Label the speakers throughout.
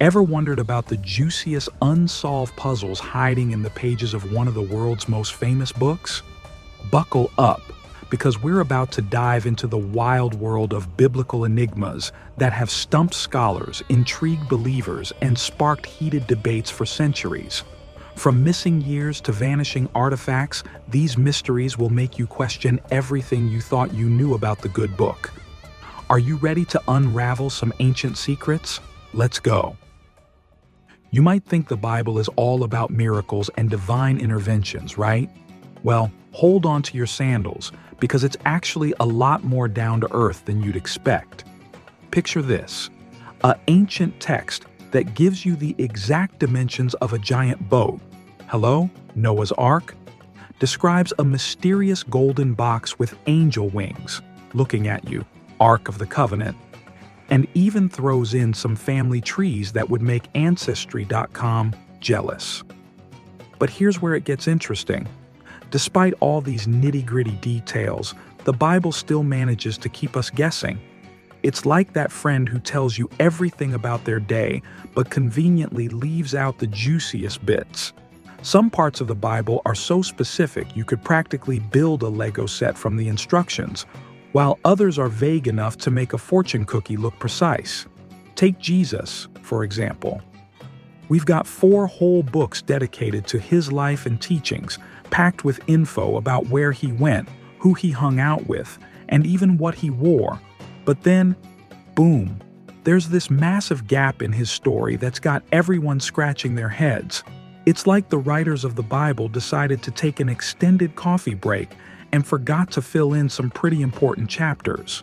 Speaker 1: Ever wondered about the juiciest unsolved puzzles hiding in the pages of one of the world's most famous books? Buckle up, because we're about to dive into the wild world of biblical enigmas that have stumped scholars, intrigued believers, and sparked heated debates for centuries. From missing years to vanishing artifacts, these mysteries will make you question everything you thought you knew about the good book. Are you ready to unravel some ancient secrets? Let's go. You might think the Bible is all about miracles and divine interventions, right? Well, hold on to your sandals, because it's actually a lot more down to earth than you'd expect. Picture this: an ancient text that gives you the exact dimensions of a giant boat. Hello? Noah's Ark? Describes a mysterious golden box with angel wings looking at you, Ark of the Covenant, and even throws in some family trees that would make Ancestry.com jealous. But here's where it gets interesting. Despite all these nitty-gritty details, the Bible still manages to keep us guessing. It's like that friend who tells you everything about their day, but conveniently leaves out the juiciest bits. Some parts of the Bible are so specific you could practically build a Lego set from the instructions, while others are vague enough to make a fortune cookie look precise. Take Jesus, for example. We've got 4 whole books dedicated to his life and teachings, packed with info about where he went, who he hung out with, and even what he wore. But then, boom, there's this massive gap in his story that's got everyone scratching their heads. It's like the writers of the Bible decided to take an extended coffee break and forgot to fill in some pretty important chapters.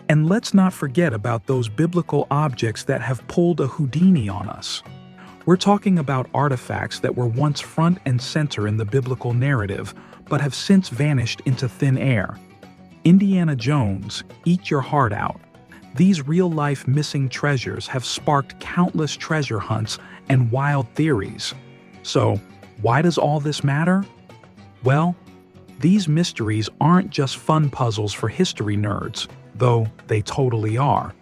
Speaker 1: And let's not forget about those biblical objects that have pulled a Houdini on us. We're talking about artifacts that were once front and center in the biblical narrative, but have since vanished into thin air. Indiana Jones, eat your heart out. These real-life missing treasures have sparked countless treasure hunts and wild theories. So, why does all this matter? Well, these mysteries aren't just fun puzzles for history nerds, though they totally are.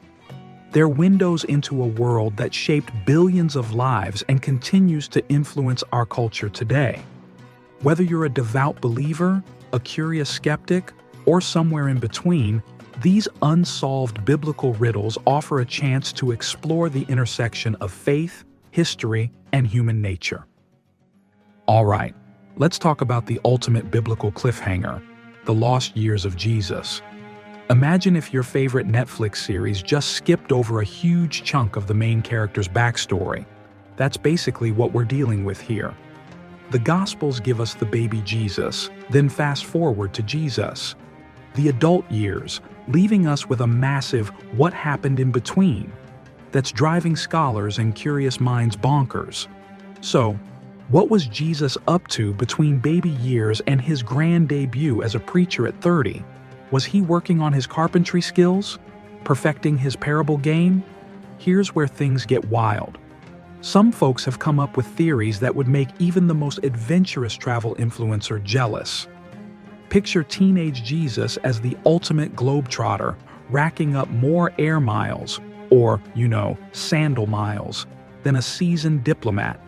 Speaker 1: They're windows into a world that shaped billions of lives and continues to influence our culture today. Whether you're a devout believer, a curious skeptic, or somewhere in between, these unsolved biblical riddles offer a chance to explore the intersection of faith, history, and human nature. All right, let's talk about the ultimate biblical cliffhanger, the lost years of Jesus. Imagine if your favorite Netflix series just skipped over a huge chunk of the main character's backstory. That's basically what we're dealing with here. The Gospels give us the baby Jesus, then fast forward to Jesus, the adult years, leaving us with a massive "what happened in between" that's driving scholars and curious minds bonkers. So, what was Jesus up to between baby years and his grand debut as a preacher at 30? Was he working on his carpentry skills? Perfecting his parable game? Here's where things get wild. Some folks have come up with theories that would make even the most adventurous travel influencer jealous. Picture teenage Jesus as the ultimate globetrotter, racking up more air miles, or, sandal miles, than a seasoned diplomat.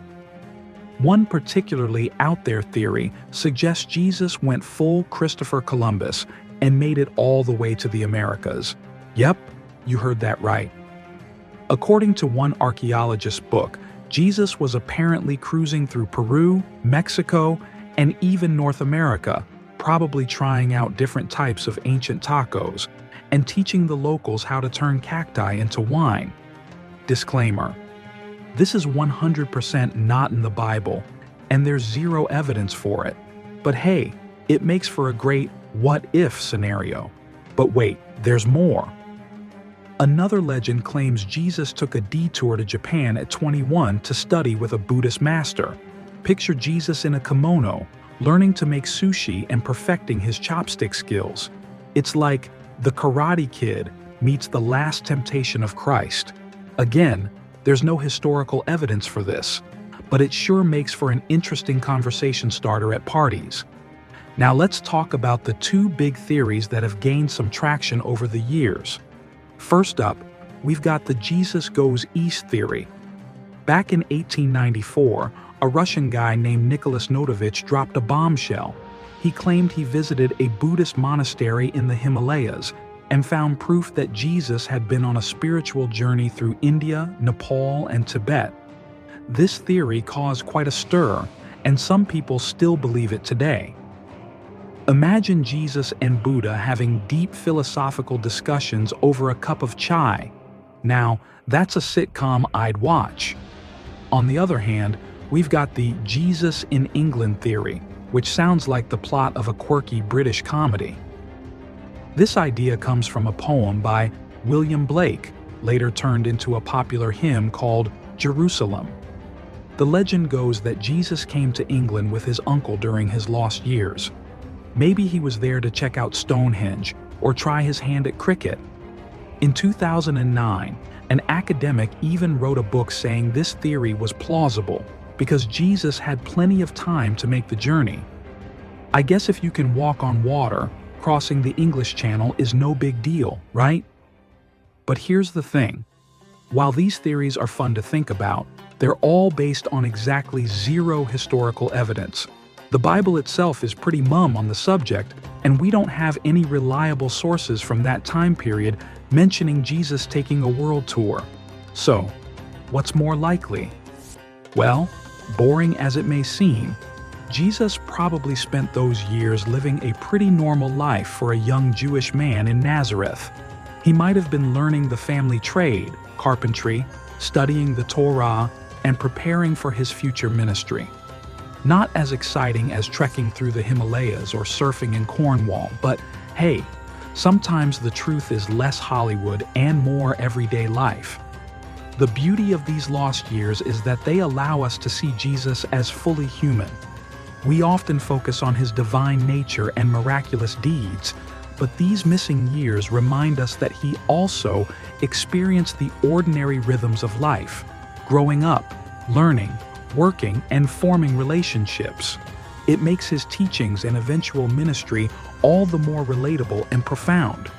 Speaker 1: One particularly out-there theory suggests Jesus went full Christopher Columbus and made it all the way to the Americas. Yep, you heard that right. According to one archaeologist's book, Jesus was apparently cruising through Peru, Mexico, and even North America, probably trying out different types of ancient tacos and teaching the locals how to turn cacti into wine. Disclaimer: this is 100% not in the Bible, and there's zero evidence for it. But hey, it makes for a great what-if scenario. But wait, there's more. Another legend claims Jesus took a detour to Japan at 21 to study with a Buddhist master. Picture Jesus in a kimono, learning to make sushi and perfecting his chopstick skills. It's like the Karate Kid meets the Last Temptation of Christ. Again, there's no historical evidence for this, but it sure makes for an interesting conversation starter at parties. Now let's talk about the 2 big theories that have gained some traction over the years. First up, we've got the Jesus goes east theory. Back in 1894, a Russian guy named Nicholas Notovich dropped a bombshell. He claimed he visited a Buddhist monastery in the Himalayas and found proof that Jesus had been on a spiritual journey through India, Nepal, and Tibet. This theory caused quite a stir, and some people still believe it today. Imagine Jesus and Buddha having deep philosophical discussions over a cup of chai. Now, that's a sitcom I'd watch. On the other hand, we've got the Jesus in England theory, which sounds like the plot of a quirky British comedy. This idea comes from a poem by William Blake, later turned into a popular hymn called Jerusalem. The legend goes that Jesus came to England with his uncle during his lost years. Maybe he was there to check out Stonehenge or try his hand at cricket. In 2009, an academic even wrote a book saying this theory was plausible because Jesus had plenty of time to make the journey. I guess if you can walk on water, crossing the English Channel is no big deal, right? But here's the thing. While these theories are fun to think about, they're all based on exactly zero historical evidence. The Bible itself is pretty mum on the subject, and we don't have any reliable sources from that time period mentioning Jesus taking a world tour. So, what's more likely? Well, boring as it may seem, Jesus probably spent those years living a pretty normal life for a young Jewish man in Nazareth. He might have been learning the family trade, carpentry, studying the Torah, and preparing for his future ministry. Not as exciting as trekking through the Himalayas or surfing in Cornwall, but hey, sometimes the truth is less Hollywood and more everyday life. The beauty of these lost years is that they allow us to see Jesus as fully human. We often focus on his divine nature and miraculous deeds, but these missing years remind us that he also experienced the ordinary rhythms of life, growing up, learning, working, and forming relationships. It makes his teachings and eventual ministry all the more relatable and profound.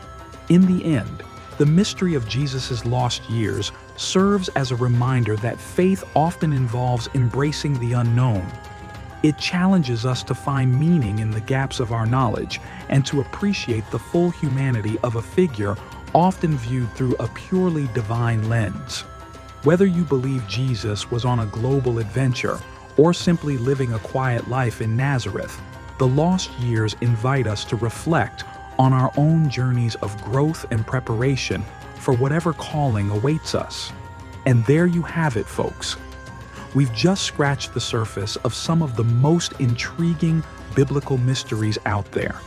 Speaker 1: In the end, the mystery of Jesus' lost years serves as a reminder that faith often involves embracing the unknown. It challenges us to find meaning in the gaps of our knowledge and to appreciate the full humanity of a figure often viewed through a purely divine lens. Whether you believe Jesus was on a global adventure or simply living a quiet life in Nazareth, the lost years invite us to reflect on our own journeys of growth and preparation for whatever calling awaits us. And there you have it, folks. We've just scratched the surface of some of the most intriguing biblical mysteries out there.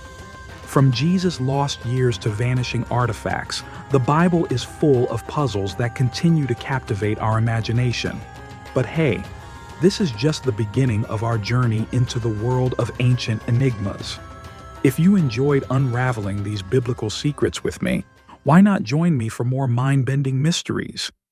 Speaker 1: From Jesus' lost years to vanishing artifacts, the Bible is full of puzzles that continue to captivate our imagination. But hey, this is just the beginning of our journey into the world of ancient enigmas. If you enjoyed unraveling these biblical secrets with me, why not join me for more mind-bending mysteries?